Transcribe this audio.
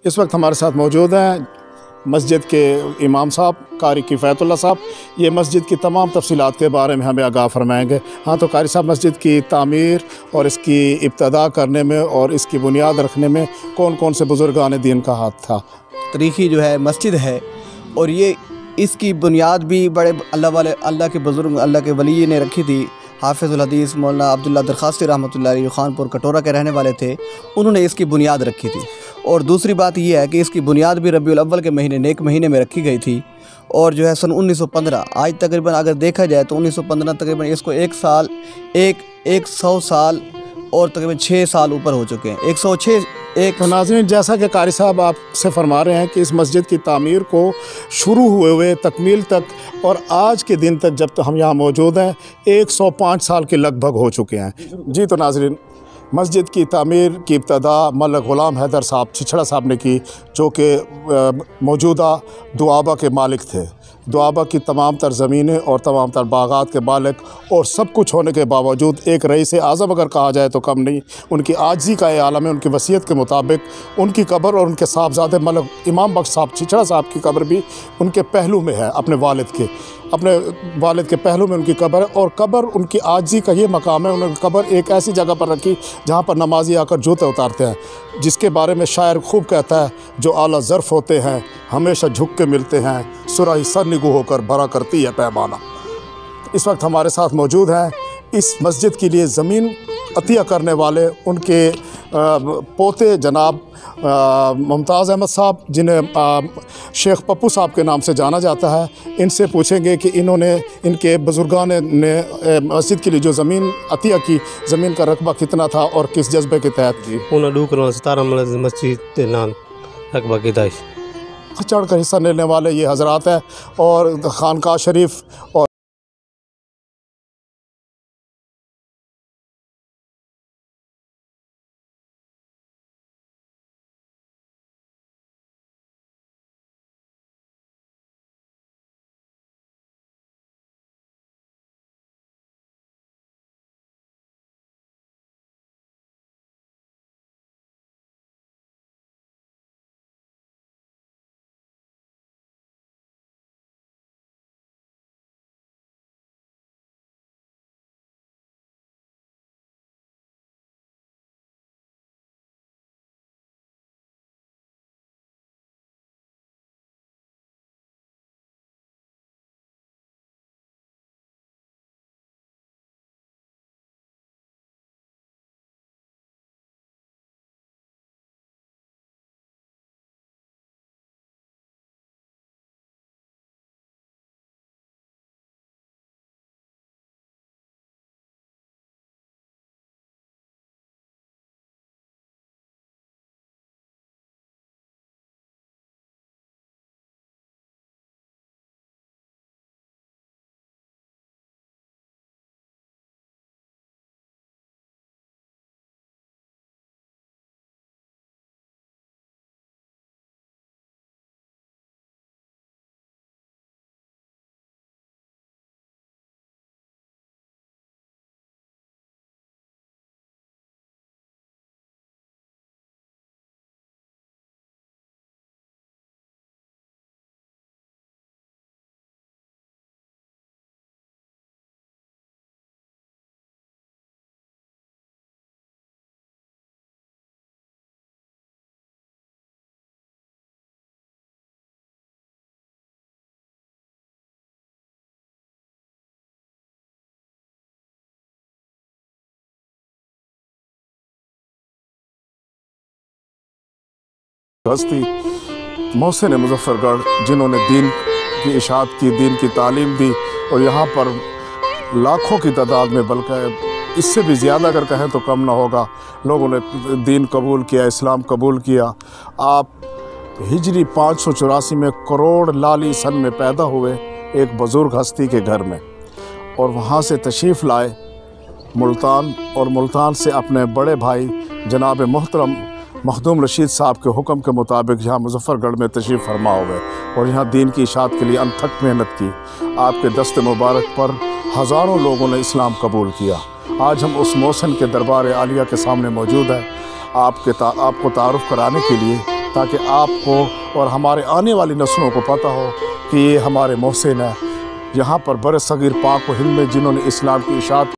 इस वक्त हमारे साथ मौजूद हैं मस्जिद के इमाम साहब कारी किफ़ायतुल्लाह साहब। ये मस्जिद की तमाम तफसीलात के बारे में हमें आगाह फरमाएंगे। हाँ, तो कारी साहब, मस्जिद की तामीर और इसकी इब्तदा करने में और इसकी बुनियाद रखने में कौन कौन से बुज़ुर्गान दीन का हाथ था? तारीख़ी जो है मस्जिद है, और ये इसकी बुनियाद भी बड़े अल्लाह के बुज़ुर्ग, अल्लाह के वली ने रखी थी। हाफ़िज़ुल हदीस मौलाना अब्दुल्ला दरखास्ती रहमतुल्लाह अलैह खानपुर कटोरा के रहने वाले थे, उन्होंने इसकी बुनियाद रखी थी। और दूसरी बात यह है कि इसकी बुनियाद भी रबीउल अव्वल के महीने नेक महीने में रखी गई थी। और जो है सन 1915, आज तकरीबन अगर देखा जाए तो 1915 तकरीबन इसको 100 साल और तकरीबन 6 साल ऊपर हो चुके हैं, 106 एक। तो नाज़रीन, जैसा कि कारी साहब आपसे फरमा रहे हैं कि इस मस्जिद की तामीर को शुरू हुए तकमील तक और आज के दिन तक जब तक हम यहाँ मौजूद हैं 105 साल के लगभग हो चुके हैं। जी, तो नाज़रीन, मस्जिद की तामीर की इब्तदा मलक ग़ुलाम हैदर साहब छिछड़ा साहब ने की, जो कि मौजूदा दुआबा के मालिक थे। दुआबा की तमाम तर ज़मीनें और तमाम तर बागात के मालिक और सब कुछ होने के बावजूद एक रईस आज़म अगर कहा जाए तो कम नहीं। उनकी आजिज़ी का ये आलम है। उनकी वसीयत के मुताबिक उनकी कब्र और उनके साहबजादे मलक इमाम बख्श साहब छिछड़ा साहब की कब्र भी उनके पहलू में है। अपने वालिद के पहलू में उनकी कब्र है, और कब्र उनकी आजिज़ी का ये मकाम है। उन्होंने कब्र एक ऐसी जगह पर रखी जहाँ पर नमाजी आकर जूते उतारते हैं, जिसके बारे में शायर खूब कहता है, जो आला ज़र्फ़ होते हैं हमेशा झुक के मिलते हैं, सुराही सर निगू होकर भरा करती है पैमाना। इस वक्त हमारे साथ मौजूद हैं इस मस्जिद के लिए ज़मीन अतिया करने वाले उनके पोते जनाब मुमताज़ अहमद साहब, जिन्हें शेख पप्पू साहब के नाम से जाना जाता है। इनसे पूछेंगे कि इनके बुज़ुर्गान ने मस्जिद के लिए जो ज़मीन अतिया की, ज़मीन का रकबा कितना था और किस जज्बे के तहत की। रकबा की दाइश चढ़ कर हिस्सा लेने वाले ये हज़रात हैं, और खानकाह शरीफ और हस्ती मोहसिन मुज़फ़्फ़रगढ़, जिन्होंने दीन की इशाअत की, दीन की तालीम दी, और यहाँ पर लाखों की तादाद में, बल्कि इससे भी ज़्यादा अगर कहें तो कम ना होगा, लोगों ने दीन कबूल किया, इस्लाम कबूल किया। आप हिजरी 584 में करोड़ लाली सन में पैदा हुए एक बुज़ुर्ग हस्ती के घर में, और वहाँ से तशरीफ़ लाए मुल्तान, और मुल्तान से अपने बड़े भाई जनाब मोहतरम मखदूम रशीद साहब के हुक्म के मुताबिक यहाँ मुज़फ़्फ़रगढ़ में तशरीफ़ फरमा हुए, और यहाँ दीन की इशाअत के लिए अनथक मेहनत की। आपके दस्त मुबारक पर हज़ारों लोगों ने इस्लाम कबूल किया। आज हम उस मोहसिन के दरबार आलिया के सामने मौजूद हैं, आपको तारुफ़ कराने के लिए تاکہ آپ کو اور ہمارے آنے والی نسلوں کو پتہ ہو کہ یہ ہمارے محسن ہیں یہاں پر برصغیر پاک و ہند میں جنہوں نے اسلام کی اشاعت